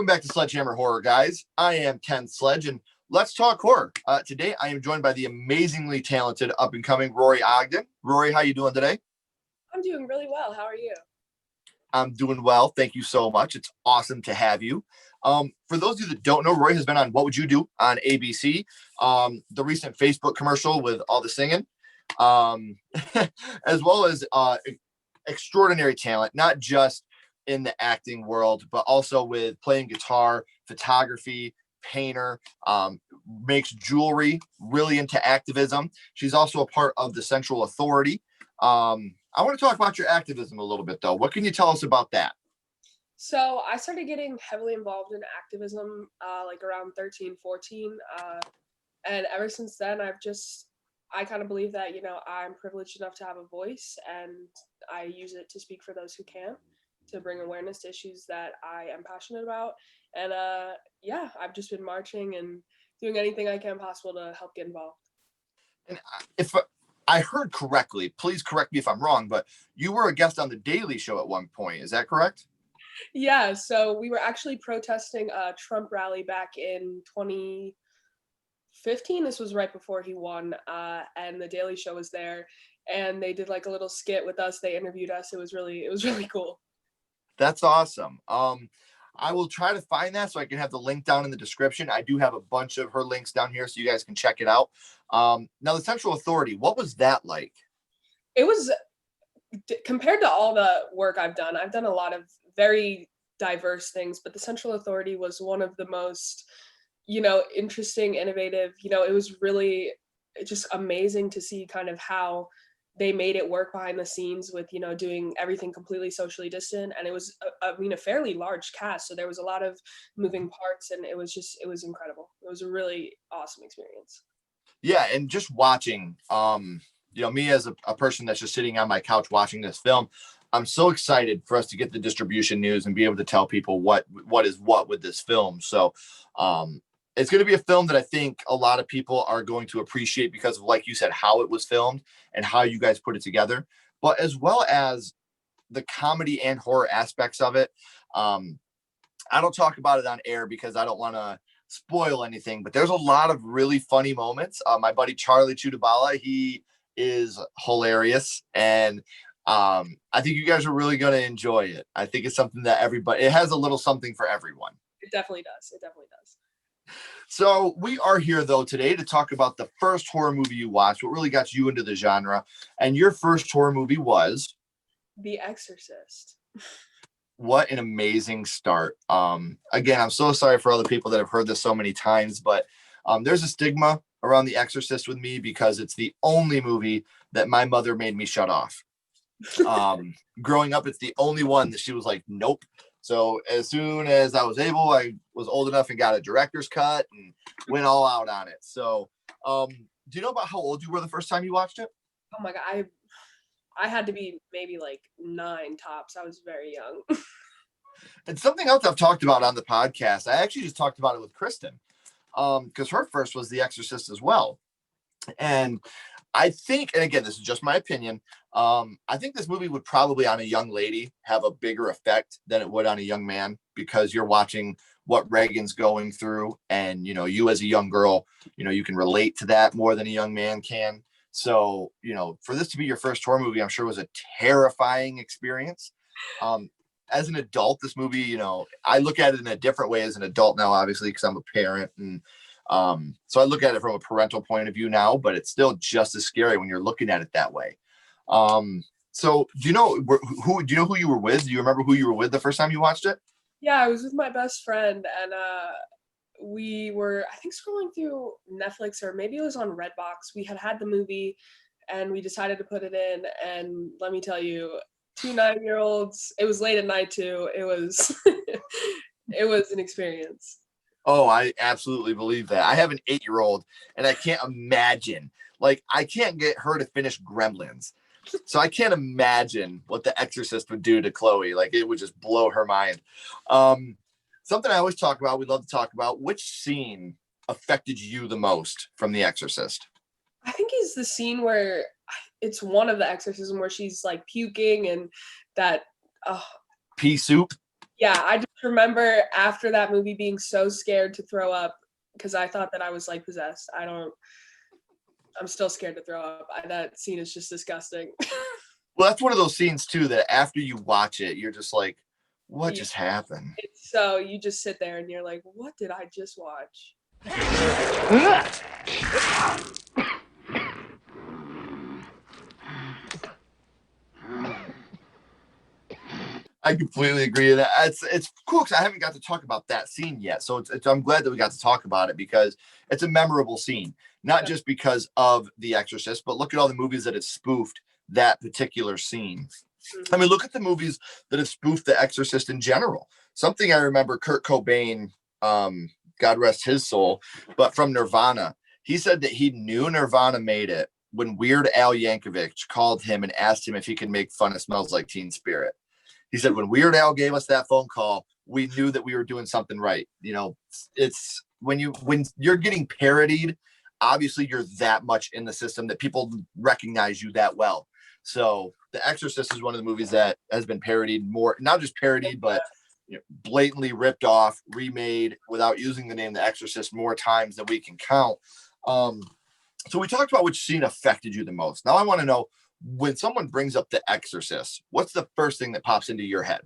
back to Sledgehammer Horror, guys. I am Ken Sledge, and let's talk horror. Today, I am joined by the amazingly talented up-and-coming Rory Ogden. Rory, how you doing today? I'm doing really well. How are you? I'm doing well. Thank you so much. It's awesome to have you. For those of you that don't know, Rory has been on What Would You Do on ABC, the recent Facebook commercial with all the singing, as well as extraordinary talent, not just in the acting world, but also with playing guitar, photography, painter, makes jewelry, really into activism. She's also a part of the Central Authority. I want to talk about your activism a little bit, though. What can you tell us about that? So I started getting heavily involved in activism like around 13, 14. And ever since then, I kind of believe that, I'm privileged enough to have a voice, and I use it to speak for those who can't, to bring awareness to issues that I am passionate about. And I've just been marching and doing anything I can possible to help get involved. And if I heard correctly, please correct me if I'm wrong, but you were a guest on The Daily Show at one point. Is that correct? Yeah, so we were actually protesting a Trump rally back in 2015. This was right before he won, and The Daily Show was there, and they did like a little skit with us. They interviewed us. It was really cool. That's awesome. I will try to find that so I can have the link down in the description. I do have a bunch of her links down here so you guys can check it out. Now, the Central Authority, what was that like? It was, compared to all the work I've done a lot of very diverse things, but the Central Authority was one of the most, interesting, innovative. It was really just amazing to see kind of how they made it work behind the scenes with, doing everything completely socially distant. And it was, a fairly large cast. So there was a lot of moving parts, and it was incredible. It was a really awesome experience. Yeah. And just watching, me as a person that's just sitting on my couch watching this film, I'm so excited for us to get the distribution news and be able to tell people what is what with this film. So, it's going to be a film that I think a lot of people are going to appreciate because of, like you said, how it was filmed and how you guys put it together, but as well as the comedy and horror aspects of it. I don't talk about it on air because I don't want to spoil anything, but there's a lot of really funny moments. My buddy Charlie Chudabala, he is hilarious, and I think you guys are really going to enjoy it. I think it's something that it has a little something for everyone. It definitely does. So we are here, though, today to talk about the first horror movie you watched, what really got you into the genre. And your first horror movie was? The Exorcist. What an amazing start. Again, I'm so sorry for all the people that have heard this so many times, but there's a stigma around The Exorcist with me because it's the only movie that my mother made me shut off. Growing up, it's the only one that she was like, nope. So as soon as I was able, I was old enough and got a director's cut and went all out on it. So do you know about how old you were the first time you watched it? Oh my God. I had to be maybe like 9 tops. I was very young. And something else I've talked about on the podcast, I actually just talked about it with Kristen, because her first was The Exorcist as well. And I think, and again, this is just my opinion, I think this movie would probably on a young lady have a bigger effect than it would on a young man, because you're watching what Reagan's going through, and you as a young girl, you can relate to that more than a young man can. So for this to be your first horror movie, I'm sure was a terrifying experience. As an adult, this movie, I look at it in a different way as an adult now, obviously, because I'm a parent, and so I look at it from a parental point of view now, but it's still just as scary when you're looking at it that way. So do you know who you were with? Do you remember who you were with the first time you watched it? Yeah, I was with my best friend, and we were, I think, scrolling through Netflix, or maybe it was on Redbox. We had the movie, and we decided to put it in, and let me tell you, 2 9-year-olds, it was late at night too. It was it was an experience. Oh, I absolutely believe that. I have an 8-year-old, and I can't imagine, like, I can't get her to finish Gremlins. So I can't imagine what The Exorcist would do to Chloe. Like, it would just blow her mind. Something I always talk about, we love to talk about, which scene affected you the most from The Exorcist? I think it's the scene where it's one of the exorcism where she's like puking, and that Pea soup? Yeah, I just remember after that movie being so scared to throw up because I thought that I was like possessed. I'm still scared to throw up. That scene is just disgusting. Well, that's one of those scenes too that after you watch it, you're just like, what Yeah, just happened? it's so you just sit there and you're like, what did I just watch? I completely agree. That it's cool because I haven't got to talk about that scene yet. So I'm glad that we got to talk about it because it's a memorable scene, not just because of The Exorcist, but look at all the movies that have spoofed that particular scene. I mean, look at the movies that have spoofed The Exorcist in general. Something I remember Kurt Cobain, God rest his soul, but from Nirvana, he said that he knew Nirvana made it when Weird Al Yankovic called him and asked him if he could make fun of Smells Like Teen Spirit. He said when Weird Al gave us that phone call, we knew that we were doing something right. You know, it's when you're getting parodied, obviously you're that much in the system that people recognize you that well. So The Exorcist is one of the movies that has been parodied more, not just parodied, but blatantly ripped off, remade without using the name The Exorcist more times than we can count. So we talked about which scene affected you the most. Now I want to know, when someone brings up The Exorcist, what's the first thing that pops into your head?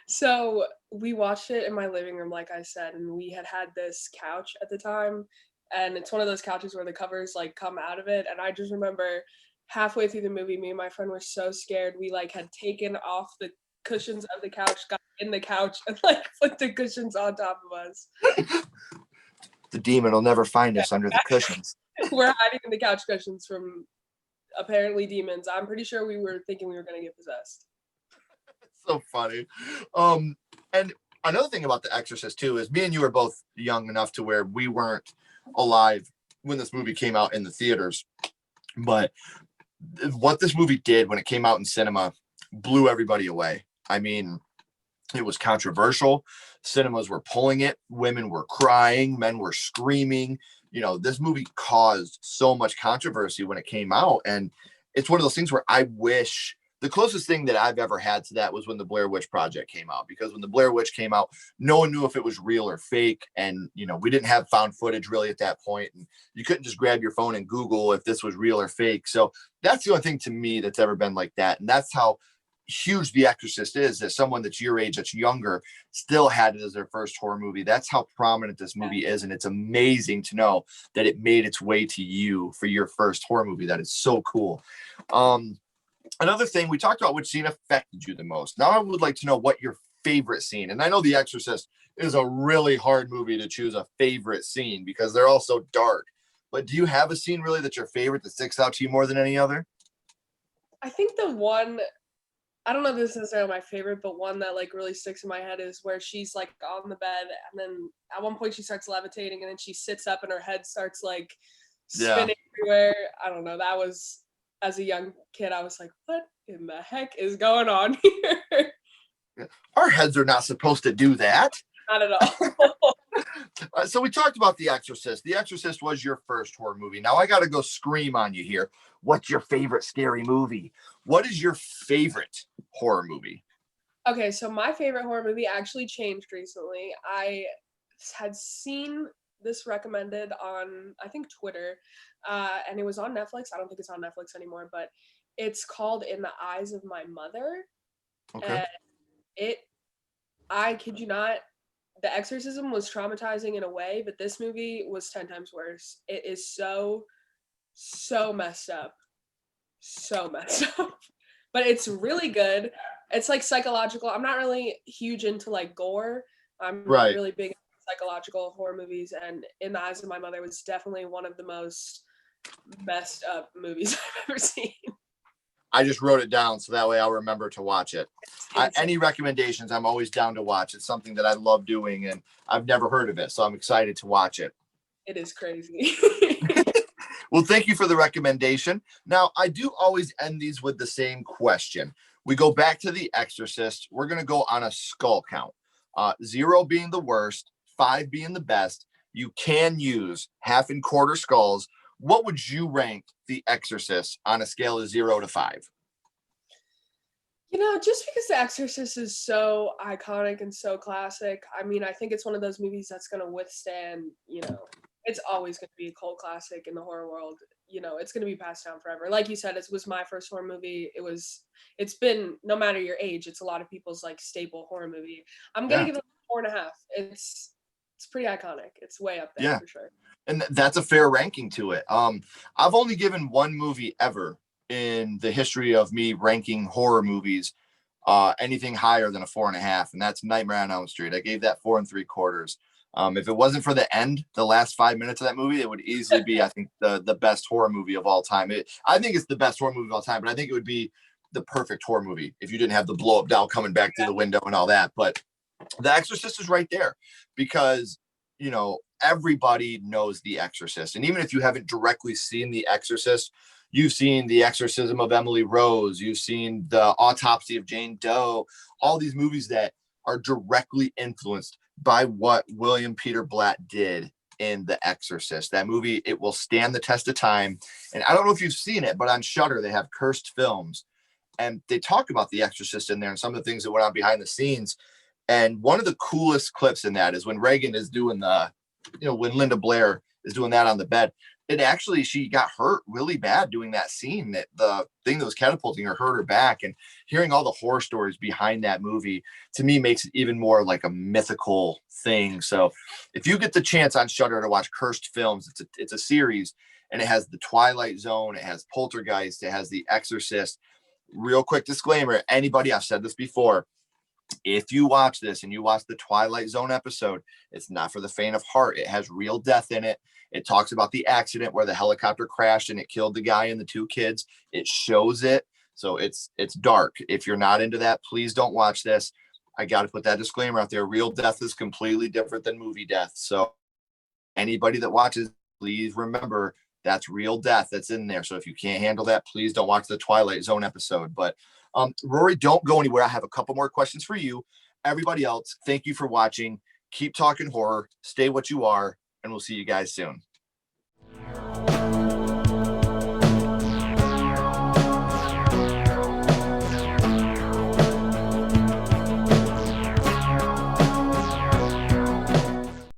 So we watched it in my living room, like I said, and we had this couch at the time, and it's one of those couches where the covers like come out of it. And I just remember halfway through the movie, me and my friend were so scared we like had taken off the cushions of the couch, got in the couch, and like put the cushions on top of us. The demon will never find us under the cushions. We're hiding in the couch cushions from apparently demons. I'm pretty sure we were thinking we were going to get possessed. So funny. And another thing about The Exorcist too is me and you are both young enough to where we weren't alive when this movie came out in the theaters. But what this movie did when it came out in cinema blew everybody away. I mean, it was controversial. Cinemas were pulling it. Women were crying. Men were screaming. You know, this movie caused so much controversy when it came out. And it's one of those things where I wish the closest thing that I've ever had to that was when the Blair Witch Project came out, because when the Blair Witch came out, no one knew if it was real or fake. And, you know, we didn't have found footage really at that point. And you couldn't just grab your phone and Google if this was real or fake. So that's the only thing to me that's ever been like that. And that's how huge The Exorcist is, that someone that's your age, that's younger, still had it as their first horror movie. That's how prominent this movie is. And it's amazing to know that it made its way to you for your first horror movie. That is so cool. Another thing, we talked about which scene affected you the most. Now I would like to know what your favorite scene, and I know The Exorcist is a really hard movie to choose a favorite scene because they're all so dark, but do you have a scene really that's your favorite that sticks out to you more than any other? I think the one, I don't know if this is necessarily my favorite, but one that like really sticks in my head is where she's like on the bed and then at one point she starts levitating and then she sits up and her head starts like spinning everywhere. I don't know. That was, as a young kid, I was like, what in the heck is going on here? Our heads are not supposed to do that. Not at all. So we talked about The Exorcist. The Exorcist was your first horror movie. Now I got to go scream on you here. What's your favorite scary movie? What is your favorite horror movie? Okay, so my favorite horror movie actually changed recently. I had seen this recommended on, I think, Twitter, and it was on Netflix. I don't think it's on Netflix anymore, but it's called In the Eyes of My Mother. Okay. And I kid you not, the exorcism was traumatizing in a way, but this movie was 10 times worse. It is so messed up. So messed up. But it's really good. It's like psychological. I'm not really huge into like gore. I'm really big into psychological horror movies, and In the Eyes of My Mother was definitely one of the most messed up movies I've ever seen. I just wrote it down so that way I'll remember to watch it. Any recommendations, I'm always down to watch. It's something that I love doing, and I've never heard of it, so I'm excited to watch it. It is crazy. Well, thank you for the recommendation. Now, I do always end these with the same question. We go back to The Exorcist. We're going to go on a skull count. 0 being the worst, 5 being the best. You can use half and quarter skulls. What would you rank The Exorcist on a scale of 0 to 5? Just because The Exorcist is so iconic and so classic, I mean, I think it's one of those movies that's going to withstand, it's always going to be a cult classic in the horror world. It's going to be passed down forever. Like you said, it was my first horror movie. It's been, no matter your age, it's a lot of people's like staple horror movie. I'm going to Yeah. give it 4.5. It's pretty iconic. It's way up there Yeah. for sure. And that's a fair ranking to it. I've only given one movie ever in the history of me ranking horror movies anything higher than a 4.5, and that's Nightmare on Elm Street. I gave that 4.75. If it wasn't for the last 5 minutes of that movie, it would easily be, I think, the best horror movie of all time. I think it's the best horror movie of all time, but I think it would be the perfect horror movie if you didn't have the blow up doll coming back through the window and all that. But The Exorcist is right there because, everybody knows The Exorcist. And even if you haven't directly seen The Exorcist, you've seen The Exorcism of Emily Rose, you've seen The Autopsy of Jane Doe, all these movies that are directly influenced by what William Peter Blatt did in The Exorcist. That movie, it will stand the test of time. And I don't know if you've seen it, but on Shudder, they have cursed films. And they talk about The Exorcist in there and some of the things that went on behind the scenes. And one of the coolest clips in that is when Reagan is doing when Linda Blair is doing that on the bed. She got hurt really bad doing that scene. That the thing that was catapulting her hurt her back. And hearing all the horror stories behind that movie, to me, makes it even more like a mythical thing. So if you get the chance on Shudder to watch Cursed Films, it's a series, and it has The Twilight Zone, it has Poltergeist, it has The Exorcist. Real quick disclaimer, anybody, I've said this before, if you watch this and you watch the Twilight Zone episode, it's not for the faint of heart. It has real death in it. It talks about the accident where the helicopter crashed and it killed the guy and the two kids. It shows it. So it's dark. If you're not into that, please don't watch this. I got to put that disclaimer out there. Real death is completely different than movie death. So anybody that watches, please remember that's real death that's in there. So if you can't handle that, please don't watch the Twilight Zone episode. But Rory, don't go anywhere. I have a couple more questions for you. Everybody else, thank you for watching. Keep talking horror. Stay what you are, and we'll see you guys soon.